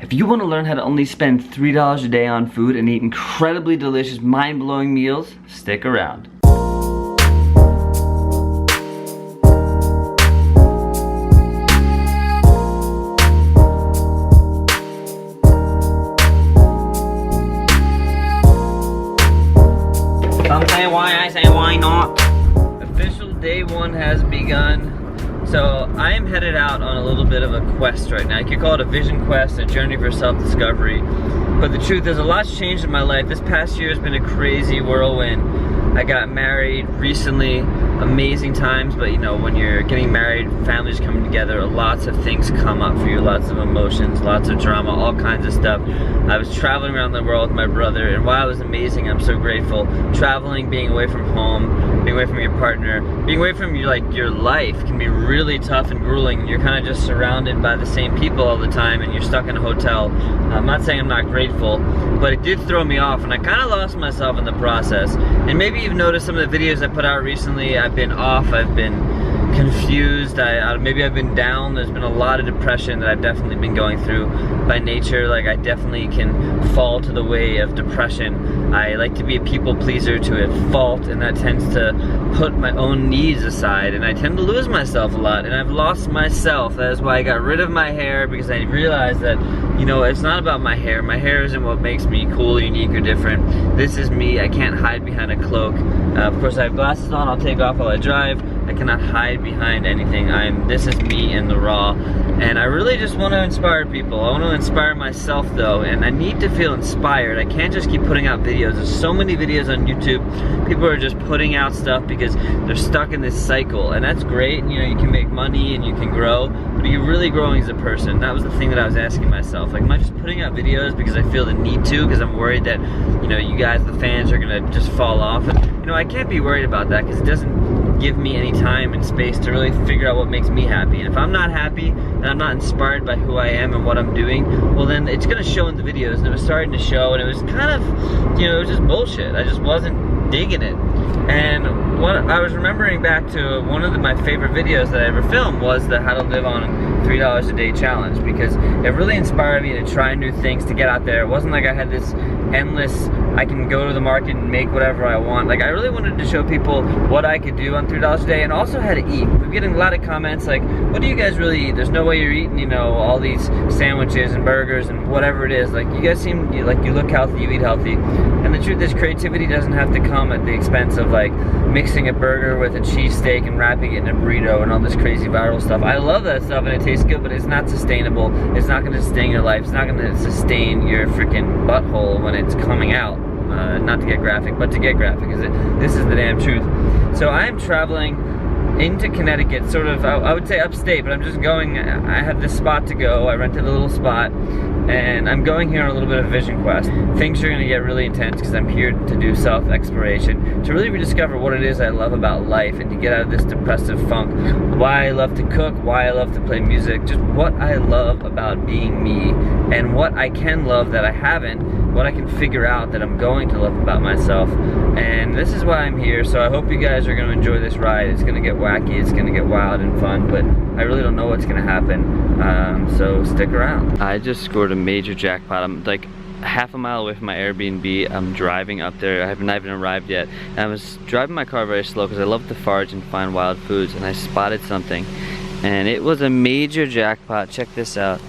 If you want to learn how to only spend $3 a day on food and eat incredibly delicious, mind-blowing meals, stick around. Some say why, I say why not. Official day one has begun. So I am headed out on a little bit of a quest right now. You could call it a vision quest, a journey for self-discovery. But the truth is, a lot's changed in my life. This past year has been a crazy whirlwind. I got married recently, amazing times, but you know, when you're getting married, families coming together, lots of things come up for you, lots of emotions, lots of drama, all kinds of stuff. I was traveling around the world with my brother, and while it was amazing, I'm so grateful. Traveling, being away from home, being away from your partner, being away from your life can be really tough and grueling. You're kind of just surrounded by the same people all the time, and you're stuck in a hotel. I'm not saying I'm not grateful, but it did throw me off, and I kind of lost myself in the process. And maybe you've noticed some of the videos I put out recently, I've been off, I've been confused, maybe I've been down. There's been a lot of depression that I've definitely been going through by nature. Like, I definitely can fall to the way of depression. I like to be a people pleaser to a fault, and that tends to put my own needs aside, and I tend to lose myself a lot, and I've lost myself. That is why I got rid of my hair, because I realized that, you know, it's not about my hair. My hair isn't what makes me cool, unique, or different. This is me. I can't hide behind a cloak. Of course, I have glasses on. I'll take off while I drive. I cannot hide behind anything. This is me in the raw, and I really just want to inspire people. I want to inspire myself though, and I need to feel inspired. I can't just keep putting out videos. There's so many videos on YouTube. People are just putting out stuff because they're stuck in this cycle, and that's great. You know, you can make money and you can grow, but are you really growing as a person? That was the thing that I was asking myself. Like, am I just putting out videos because I feel the need to, because I'm worried that, you know, you guys, the fans, are gonna just fall off? And you know, I can't be worried about that, because it doesn't give me any time and space to really figure out what makes me happy. And if I'm not happy and I'm not inspired by who I am and what I'm doing, well, then it's gonna show in the videos. And it was starting to show, and it was kind of, you know, it was just bullshit. I just wasn't digging it. And what I was remembering back to one of my favorite videos that I ever filmed was the How to Live on $3 a Day challenge, because it really inspired me to try new things, to get out there. It wasn't like I had this endless, I can go to the market and make whatever I want. Like, I really wanted to show people what I could do on $3 a day, and also how to eat. We're getting a lot of comments like, what do you guys really eat? There's no way you're eating, you know, all these sandwiches and burgers and whatever it is. Like, you guys seem like you look healthy, you eat healthy. And the truth is, creativity doesn't have to come at the expense of like mixing a burger with a cheesesteak and wrapping it in a burrito and all this crazy viral stuff. I love that stuff and it tastes good, but it's not sustainable. It's not gonna sustain your life. It's not gonna sustain your freaking butthole when it's coming out. Not to get graphic, but to get graphic, this is the damn truth. So I'm traveling into Connecticut, sort of, I would say upstate, but I'm just going, I have this spot to go. I rented a little spot, and I'm going here on a little bit of a vision quest. Things are gonna get really intense because I'm here to do self-exploration, to really rediscover what it is I love about life, and to get out of this depressive funk. Why I love to cook, why I love to play music, just what I love about being me, and what I can love that I haven't, what I can figure out that I'm going to love about myself. And this is why I'm here, so I hope you guys are gonna enjoy this ride. It's gonna get wacky, it's gonna get wild and fun, but I really don't know what's gonna happen, so stick around. I just scored a major jackpot. I'm like half a mile away from my Airbnb. I'm driving up there. I haven't even arrived yet. And I was driving my car very slow because I love to forage and find wild foods, and I spotted something. And it was a major jackpot. Check this out.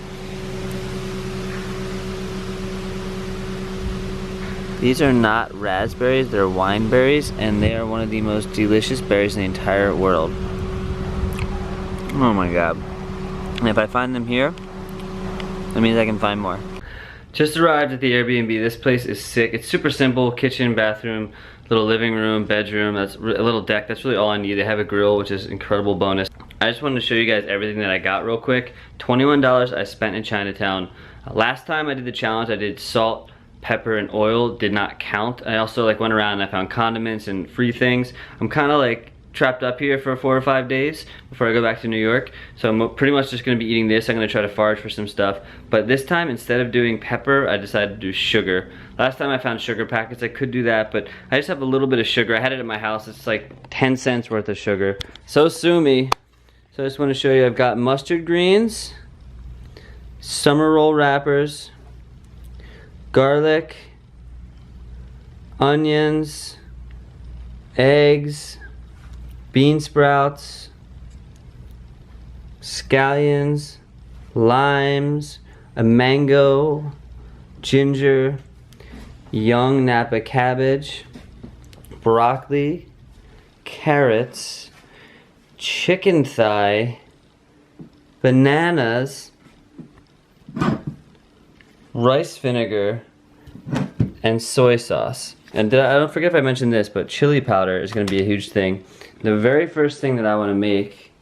These are not raspberries, they're wine berries, and they are one of the most delicious berries in the entire world. Oh my god. And if I find them here, that means I can find more. Just arrived at the Airbnb. This place is sick. It's super simple. Kitchen, bathroom, little living room, bedroom, that's a little deck. That's really all I need. They have a grill, which is an incredible bonus. I just wanted to show you guys everything that I got real quick. $21 I spent in Chinatown. Last time I did the challenge, I did salt, pepper, and oil. Did not count. I also like went around and I found condiments and free things. I'm kind of like trapped up here for 4 or 5 days before I go back to New York. So I'm pretty much just gonna be eating this. I'm gonna try to forage for some stuff. But this time, instead of doing pepper, I decided to do sugar. Last time I found sugar packets, I could do that, but I just have a little bit of sugar. I had it at my house. It's like 10 cents worth of sugar. So sue me. So I just wanna show you, I've got mustard greens, summer roll wrappers, garlic, onions, eggs, bean sprouts, scallions, limes, a mango, ginger, young Napa cabbage, broccoli, carrots, chicken thigh, bananas, rice vinegar, and soy sauce. And I don't forget if I mentioned this, but chili powder is going to be a huge thing. The very first thing that I want to make,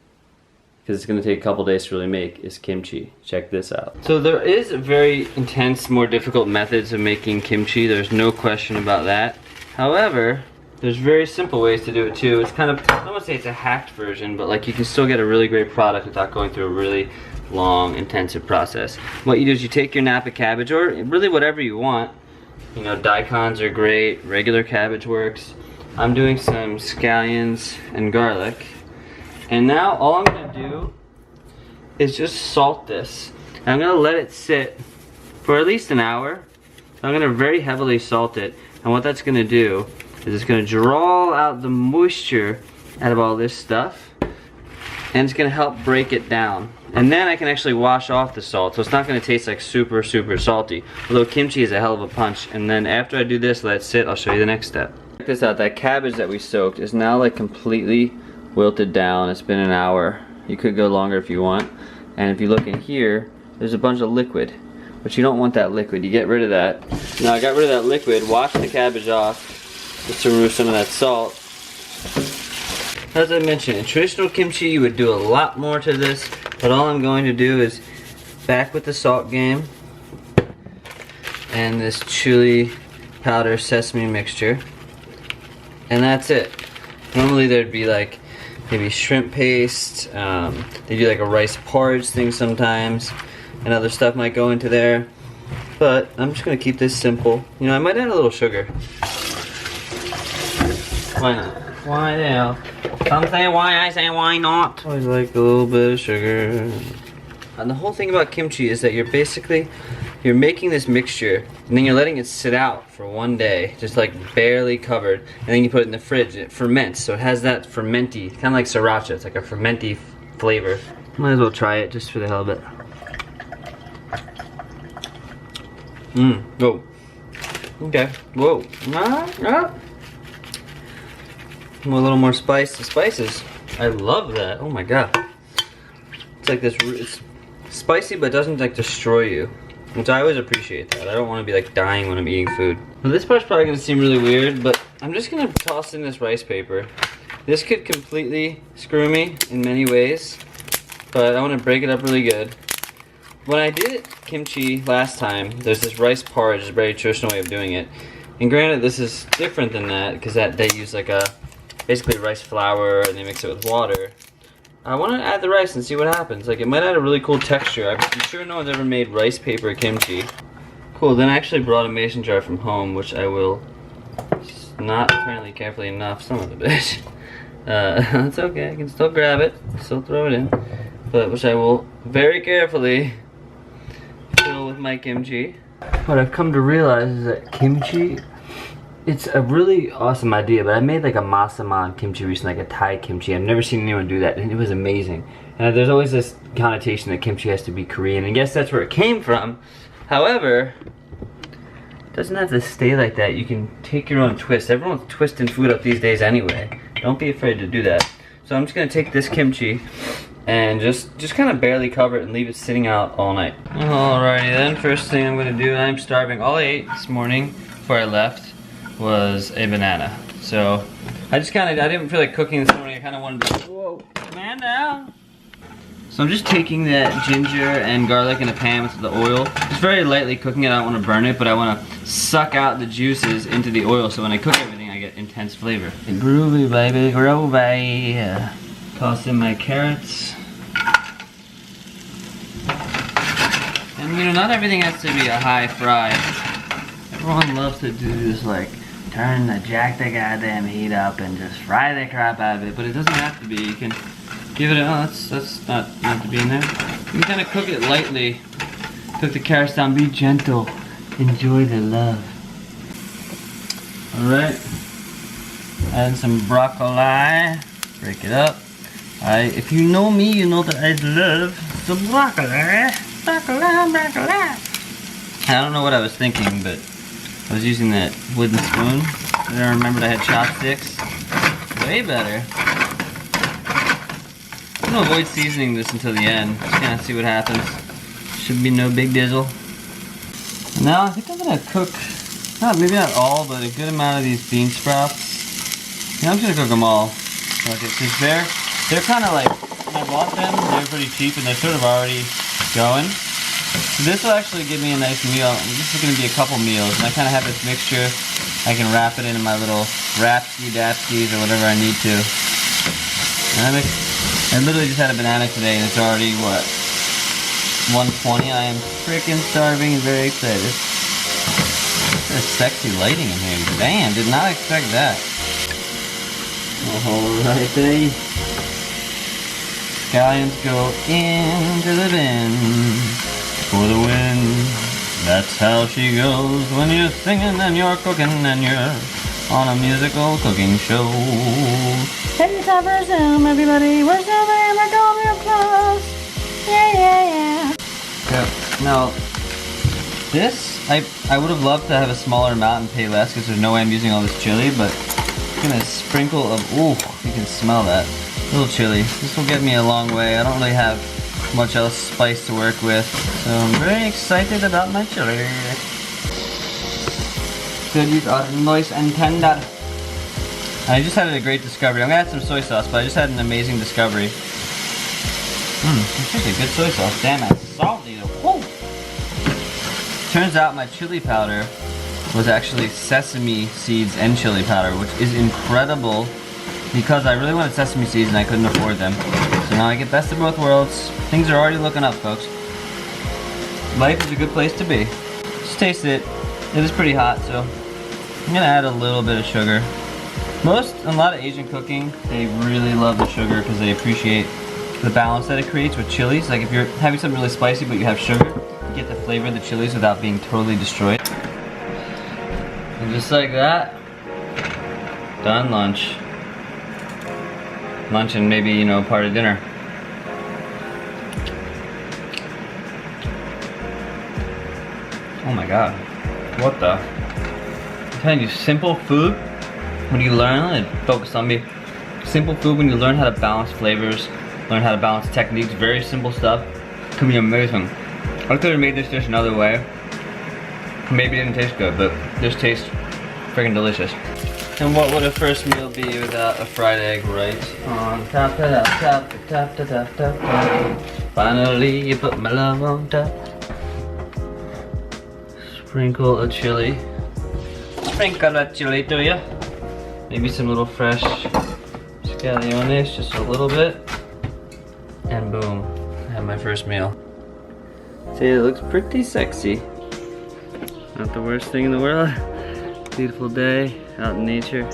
because it's going to take a couple days to really make, is kimchi. Check this out. So there is very intense, more difficult methods of making kimchi. There's no question about that. However, there's very simple ways to do it too. It's kind of, I don't want to say it's a hacked version, but like you can still get a really great product without going through a really long, intensive process. What you do is you take your Napa cabbage, or really whatever you want. You know, daikons are great, regular cabbage works. I'm doing some scallions and garlic. And now all I'm gonna do is just salt this. And I'm gonna let it sit for at least an hour. I'm gonna very heavily salt it. And what that's gonna do is it's gonna draw out the moisture out of all this stuff. And it's gonna help break it down. And then I can actually wash off the salt, so it's not gonna taste like super, super salty. Although kimchi is a hell of a punch. And then after I do this, let it sit, I'll show you the next step. Check this out, that cabbage that we soaked is now like completely wilted down. It's been an hour. You could go longer if you want. And if you look in here, there's a bunch of liquid. But you don't want that liquid, you get rid of that. Now I got rid of that liquid, washed the cabbage off, just to remove some of that salt. As I mentioned, in traditional kimchi you would do a lot more to this, but all I'm going to do is back with the salt game and this chili powder sesame mixture, and that's it. Normally there'd be like maybe shrimp paste, they do like a rice porridge thing sometimes, and other stuff might go into there, but I'm just gonna keep this simple. You know, I might add a little sugar. Why not? Why now? Some say why, I say why not. Always like a little bit of sugar. And the whole thing about kimchi is that you're making this mixture and then you're letting it sit out for one day, just like barely covered, and then you put it in the fridge and it ferments, so it has that fermenty, kind of like sriracha, it's like a fermenty flavor. Might as well try it just for the hell of it. Whoa. Okay, whoa. A little more spice. The spices, I love that. Oh my god. It's like this, it's spicy but doesn't like destroy you, which I always appreciate that. I don't want to be like dying when I'm eating food. Well, this part's probably gonna seem really weird, but I'm just gonna toss in this rice paper. This could completely screw me in many ways, but I want to break it up really good. When I did kimchi last time, there's this rice porridge, a very traditional way of doing it. And granted, this is different than that because they use like a basically rice flour and they mix it with water. I want to add the rice and see what happens. Like, it might add a really cool texture. I'm sure no one's ever made rice paper kimchi. Cool, then I actually brought a mason jar from home, which I will not apparently carefully enough, son of a bitch. That's okay, I can still grab it, still throw it in. But which I will very carefully fill with my kimchi. What I've come to realize is that kimchi, it's a really awesome idea, but I made like a masaman kimchi recently, like a Thai kimchi. I've never seen anyone do that, and it was amazing. And there's always this connotation that kimchi has to be Korean, and I guess that's where it came from. However, it doesn't have to stay like that. You can take your own twist. Everyone's twisting food up these days anyway. Don't be afraid to do that. So I'm just gonna take this kimchi and just kind of barely cover it and leave it sitting out all night. Alrighty then, first thing I'm gonna do, I'm starving. All I ate this morning before I left was a banana. So I didn't feel like cooking this morning. I kind of wanted to, whoa, man down. So I'm just taking that ginger and garlic in a pan with the oil. Just very lightly cooking it. I don't want to burn it, but I want to suck out the juices into the oil, so when I cook everything I get intense flavor. Groovy baby, groovy. Toss in my carrots. And you know, not everything has to be a high fry. Everyone loves to do this, like jack the goddamn heat up and just fry the crap out of it, but it doesn't have to be. You can give it a, oh, that's not meant to be in there. You can kind of cook it lightly Put the carrots down, be gentle. Enjoy the love. Alright. Add some broccoli. Break it up. If you know me, you know that I love the broccoli. Broccoli. I don't know what I was thinking, but I was using that wooden spoon. And then I remembered I had chopsticks. Way better. I'm gonna avoid seasoning this until the end. Just kind of see what happens. Should be no big dizzle. Now I think I'm gonna cook, maybe not all, but a good amount of these bean sprouts. I'm just gonna cook them all. Okay, because they're kind of like, when I bought them, they were pretty cheap and they're sort of already going. So this will actually give me a nice meal. This is gonna be a couple meals, and I kind of have this mixture. I can wrap it into my little Rapsky-Dapskys or whatever I need to. And I literally just had a banana today and it's already, what, 1:20. I am freaking starving and very excited. There's sexy lighting in here. Damn, did not expect that. Alright, then. Scallions go into the bin for the win. That's how she goes when you're singing and you're cooking and you're on a musical cooking show. It's time for Zoom, everybody. We're zooming, we're going real close. Yeah. Yep. Now, this, I would have loved to have a smaller amount and pay less because there's no way I'm using all this chili, but I'm gonna sprinkle of, ooh, you can smell that. A little chili. This will get me a long way. I don't really have much else spice to work with, so I'm very excited about my chili. Chilies are nice and tender. I just had a great discovery. I'm gonna add some soy sauce, but I just had an amazing discovery. It's actually good soy sauce. Damn, it's salty though. Whoa. Turns out my chili powder was actually sesame seeds and chili powder, which is incredible because I really wanted sesame seeds and I couldn't afford them. So now I get best of both worlds. Things are already looking up, folks. Life is a good place to be. Just taste it. It is pretty hot, so I'm gonna add a little bit of sugar. A lot of Asian cooking, they really love the sugar because they appreciate the balance that it creates with chilies. Like if you're having something really spicy but you have sugar, you get the flavor of the chilies without being totally destroyed. And just like that, done lunch. Lunch and maybe, you know, part of dinner. Oh my god. What the? I'm telling you, simple food, when you learn, focus on me. Simple food, when you learn how to balance flavors, learn how to balance techniques, very simple stuff, can be amazing. I could have made this dish another way. Maybe it didn't taste good, but this tastes freaking delicious. And what would a first meal be without a fried egg right on top, top. Finally, you put my love on top. Sprinkle of chili. Sprinkle of chili to ya. Maybe some little fresh scallions, just a little bit. And boom, I have my first meal. See, it looks pretty sexy. Not the worst thing in the world. Beautiful day out in nature.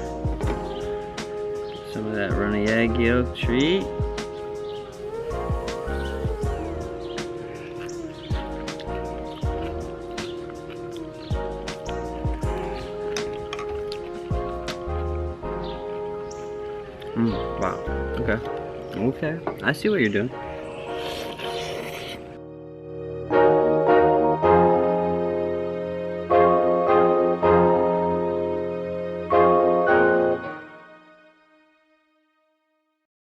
Some of that runny egg yolk treat. Wow. Okay. I see what you're doing.